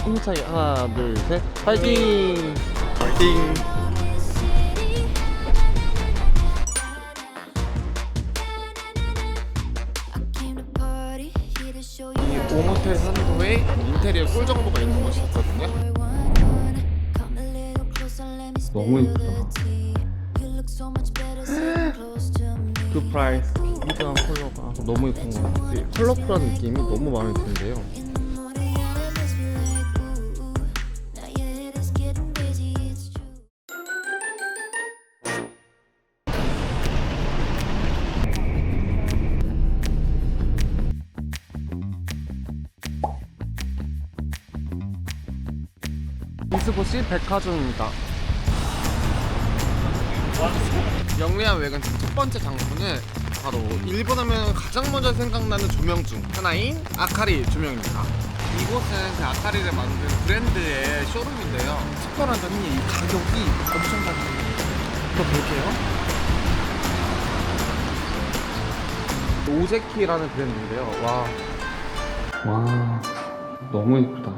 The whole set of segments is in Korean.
힘차게 하나 둘 셋 파이팅! 파이팅! 이 오모텔 산도에 인테리어 꿀 정보가 있는 곳이 있거든요. 너무 예쁘다. 그 프라이스 비비드한 컬러가 너무 예쁜 것 같아요. 컬러풀한 느낌이 너무 마음에 드는데요. 미쓰보시 백화점입니다. 영리한 외관 첫 번째 장소는 바로 일본 하면 가장 먼저 생각나는 조명 중 하나인 아카리 조명입니다. 이곳은 그 아카리를 만든 브랜드의 쇼룸인데요. 특별한 점이 이 가격이 엄청 낮아요. 또 볼게요. 오제키라는 브랜드인데요. 와 너무 예쁘다.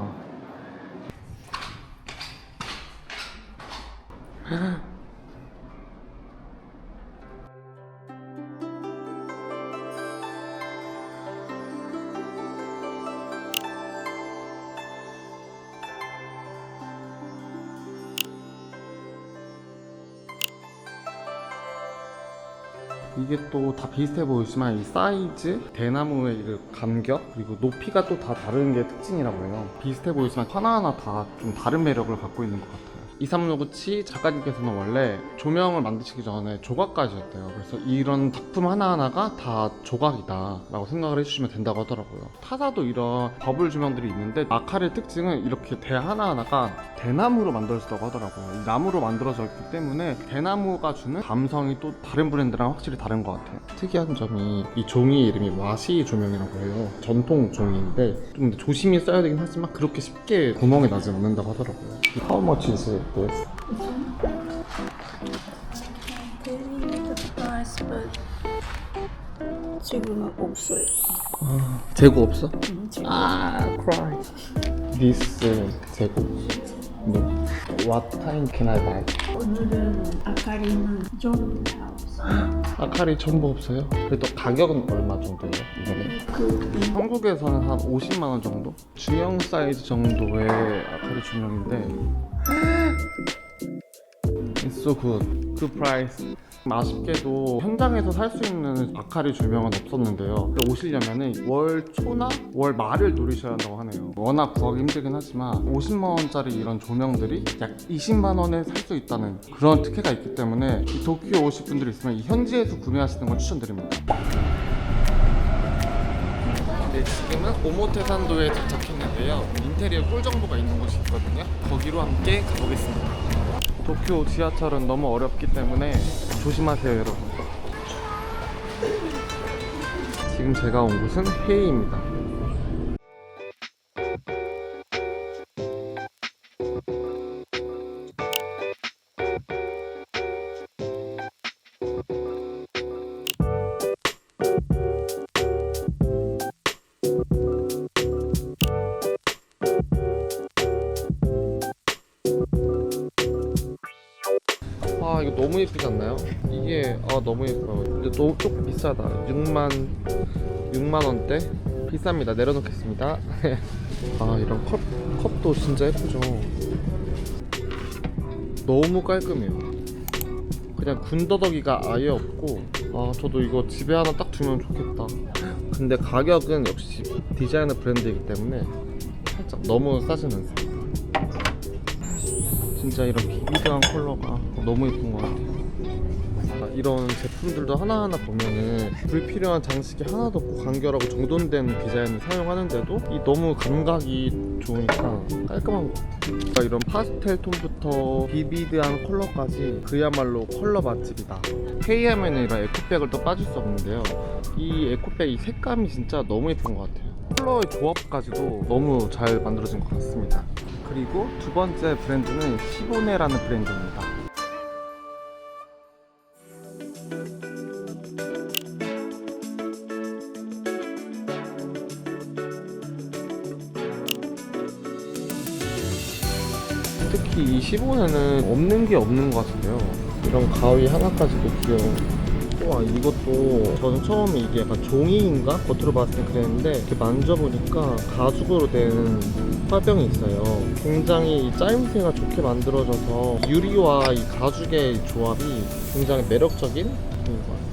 이게 또 다 비슷해 보이지만 이 사이즈, 대나무의 그 간격, 그리고 높이가 또 다 다른 게 특징이라고 해요. 비슷해 보이지만 하나하나 다 좀 다른 매력을 갖고 있는 것 같아요. 이삼노구치 작가님께서는 원래 조명을 만드시기 전에 조각가셨대요. 그래서 이런 작품 하나하나가 다 조각이다 라고 생각을 해주시면 된다고 하더라고요. 타사도 이런 버블 조명들이 있는데 아카리의 특징은 이렇게 대 하나하나가 대나무로 만들어졌다고 하더라고요. 이 나무로 만들어져 있기 때문에 대나무가 주는 감성이 또 다른 브랜드랑 확실히 다른 것 같아요. 특이한 점이 이 종이 이름이 와시 조명이라고 해요. 전통 종이인데 좀 조심히 써야 되긴 하지만 그렇게 쉽게 구멍이 나지 않는다고 하더라고요. How much is this? 지금은 없어요. 재고 없어? 지금 cry. This 재고. No. What time can I buy? 오늘은 아카리는 좀 없어요. 아카리 전부 없어요? 그래도 가격은 얼마 정도예요? 이거는? 한국에서는 한 50만 원 정도? 중형 사이즈 정도의 아카리 조명인데 It's so good. Good price. 아쉽게도 현장에서 살 수 있는 아카리 조명은 없었는데요. 오시려면 월 초나 월 말을 노리셔야 한다고 하네요. 워낙 구하기 힘들긴 하지만 50만 원짜리 이런 조명들이 약 20만 원에 살 수 있다는 그런 특혜가 있기 때문에 이 도쿄 오실 분들이 있으면 이 현지에서 구매하시는 걸 추천드립니다. 네, 지금은 오모테산도에 도착했는데요. 인테리어 꿀 정보가 있는 곳이 있거든요. 거기로 함께 가보겠습니다. 도쿄 지하철은 너무 어렵기 때문에 조심하세요, 여러분. 지금 제가 온 곳은 헤이입니다. 아 이거 너무 예쁘지 않나요? 이게 너무 예뻐요. 근데 너무 조금 비싸다. 6만 원대? 비쌉니다. 내려놓겠습니다. 아 이런 컵도 진짜 예쁘죠. 너무 깔끔해요. 그냥 군더더기가 아예 없고 저도 이거 집에 하나 딱 두면 좋겠다. 근데 가격은 역시 디자이너 브랜드이기 때문에 살짝 너무 싸진 않습니다. 진짜 이런 비비드한 컬러가 너무 예쁜 것 같아요. 이런 제품들도 하나하나 보면은 불필요한 장식이 하나도 없고 간결하고 정돈된 디자인을 사용하는데도 이 너무 감각이 좋으니까 깔끔한 것 같아요. 이런 파스텔 톤부터 비비드한 컬러까지 그야말로 컬러 맛집이다. 헤이하면은 이런 에코백을 또 빠질 수 없는데요. 이 에코백 이 색감이 진짜 너무 예쁜 것 같아요. 컬러의 조합까지도 너무 잘 만들어진 것 같습니다. 그리고 두 번째 브랜드는 시보네라는 브랜드입니다. 특히 이 15년은 없는 게 없는 것 같은데요. 이런 가위 하나까지도 귀여워. 와, 이것도 저는 처음에 이게 약간 종이인가? 겉으로 봤을 때 그랬는데 이렇게 만져보니까 가죽으로 된 화병이 있어요. 굉장히 이 짜임새가 좋게 만들어져서 유리와 이 가죽의 조합이 굉장히 매력적인 제품인 것 같아요.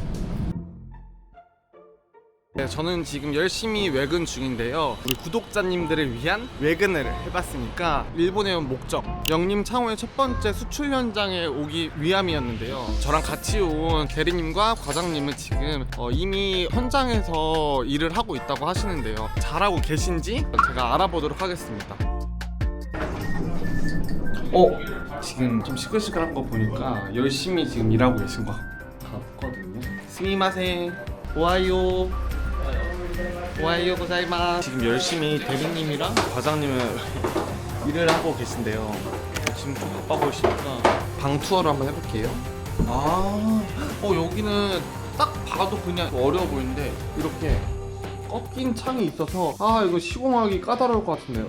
네, 저는 지금 열심히 외근 중인데요. 우리 구독자님들을 위한 외근을 해봤으니까 일본에 온 목적, 영림 창호의 첫 번째 수출 현장에 오기 위함이었는데요. 저랑 같이 온 대리님과 과장님은 지금 이미 현장에서 일을 하고 있다고 하시는데요. 잘하고 계신지 제가 알아보도록 하겠습니다. 지금 좀 시끌시끌한 거 보니까 열심히 지금 일하고 계신 것 같거든요. 스미마셍, 오하요. 오하요 고자이마스. 지금 열심히 대리님이랑 과장님은 일을 하고 계신데요. 지금 좀 바빠 보이시니까 방 투어를 한번 해볼게요. 여기는 딱 봐도 그냥 어려워 보이는데 이렇게 꺾인 창이 있어서 이거 시공하기 까다로울 것 같은데요.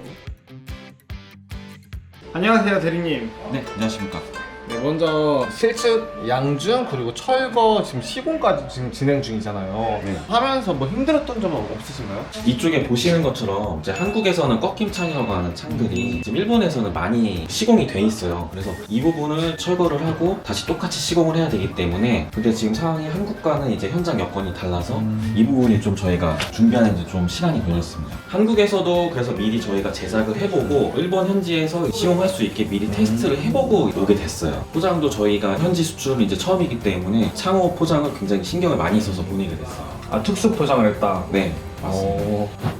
안녕하세요 대리님. 네, 안녕하십니까. 네, 먼저 실측, 양중, 그리고 철거 지금 시공까지 지금 진행 중이잖아요. 네. 하면서 뭐 힘들었던 점은 없으신가요? 이쪽에 보시는 것처럼 이제 한국에서는 꺾임 창이라고 하는 창들이 지금 일본에서는 많이 시공이 돼 있어요. 그래서 이 부분을 철거를 하고 다시 똑같이 시공을 해야 되기 때문에 근데 지금 상황이 한국과는 이제 현장 여건이 달라서 이 부분이 좀 저희가 준비하는 데 좀 시간이 걸렸습니다. 한국에서도 그래서 미리 저희가 제작을 해보고 일본 현지에서 시공할 수 있게 미리 테스트를 해보고 오게 됐어요. 포장도 저희가 현지 수출은 이제 처음이기 때문에 창호 포장을 굉장히 신경을 많이 써서 보내게 됐어요. 특수 포장을 했다. 네, 맞습니다.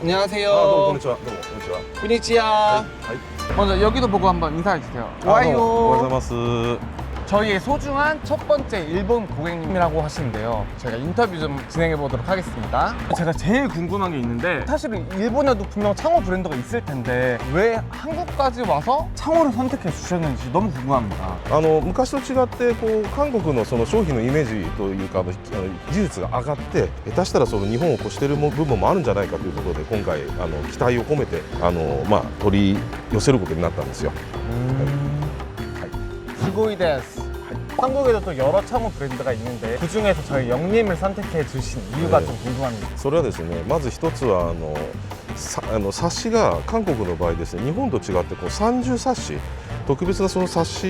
안녕하세요. どうもこんにちは。どうもこんにちは。 꾸니치야. はい。 먼저 여기도 보고 한번 인사해 주세요. どうもおはようございます。 저희의 소중한 첫 번째 일본 고객님이라고 하시는데요. 저희가 인터뷰 좀 진행해 보도록 하겠습니다. 제가 제일 궁금한 게 있는데 사실은 일본에도 분명 창호 브랜드가 있을 텐데 왜 한국까지 와서 창호를 선택해 주셨는지 너무 궁금합니다. 昔と違ってこう韓国のその商品のイメージというか技術が上がって下手したらその日本を越している部分もあるんじゃないかというところで今回期待を込めて取り寄せることになったんですよ。 스고이 데스. 한국에도 또 여러 창호 브랜드가 있는데 그 중에서 저희 영림을 선택해 주신 이유가 네. 좀 궁금합니다. それはですねまず一つは冊子が韓国の場合ですね日本と違ってこう30冊子特別なその冊子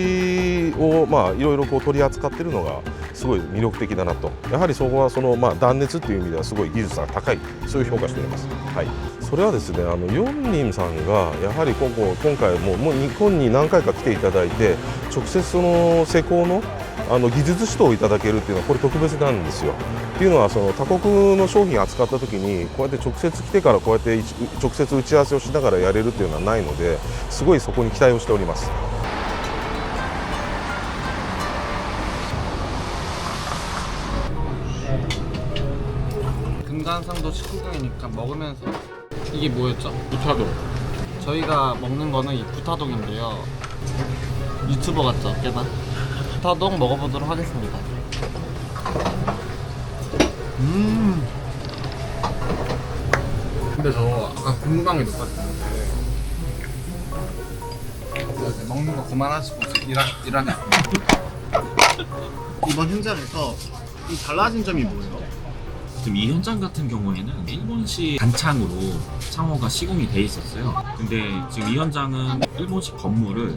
をいろいろこう取り扱っているのがすごい魅力的だなとやはりそこはその断熱っていう意味ではすごい技術が高いそういう評価しております。はい。それはですねヨンニムさんがやはり今回もう日本に何回か来ていただいて直接その施工の技術指導をいただけるっていうのはこれ特別なんですよ。っていうのはその他国の商品を扱った時にこうやって直接来てからこうやって直接打ち合わせをしながらやれるっていうのはないのですごいそこに期待をしております。 금강산도 식후경이니까 먹으면서 이게 뭐였죠? 부타동. 저희가 먹는 거는 이 부타동인데요. 유튜버 같죠? 꽤나? 부타동 먹어보도록 하겠습니다. 근데 저 아까 궁금한 게 있었는데 먹는 거 그만하시고 일하네. 이번 현장에서 이 달라진 점이 뭐예요? 지금 이 현장 같은 경우에는 일본식 단창으로 창호가 시공이 돼 있었어요. 근데 지금 이 현장은 일본식 건물을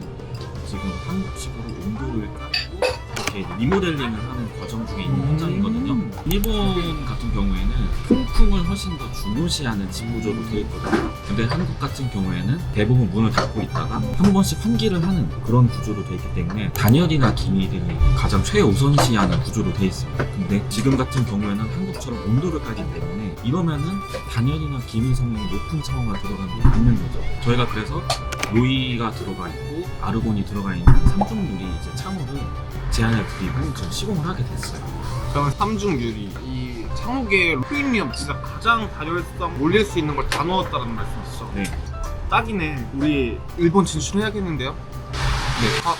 지금 한국식으로 온도를 깎고 이렇게 리모델링을 하는 과정 중에 있는 현장이거든요. 일본 같은 경우에는 풍풍을 훨씬 더 중요시하는 집 구조로 되어 있거든요. 근데 한국 같은 경우에는 대부분 문을 닫고 있다가 한 번씩 환기를 하는 그런 구조로 되어 있기 때문에 단열이나 기미를 가장 최우선시하는 구조로 되어 있습니다. 근데 지금 같은 경우에는 한국처럼 온도를 까기 때문에 이러면은 단열이나 기미 성능이 높은 창호가 들어가는 게 맞는 거죠. 저희가 그래서 로이가 들어가 있고 아르곤이 들어가 있는 삼중 유리 이제 창호를 제안을 드리고 지금 시공을 하게 됐어요. 저는 삼중 유리 이 창호계의 프리미엄 진짜 가장 다혈성 올릴 수 있는 걸 다 넣었다는 말씀이시죠? 네. 딱이네. 우리 일본 진출해야겠는데요? 네. 아,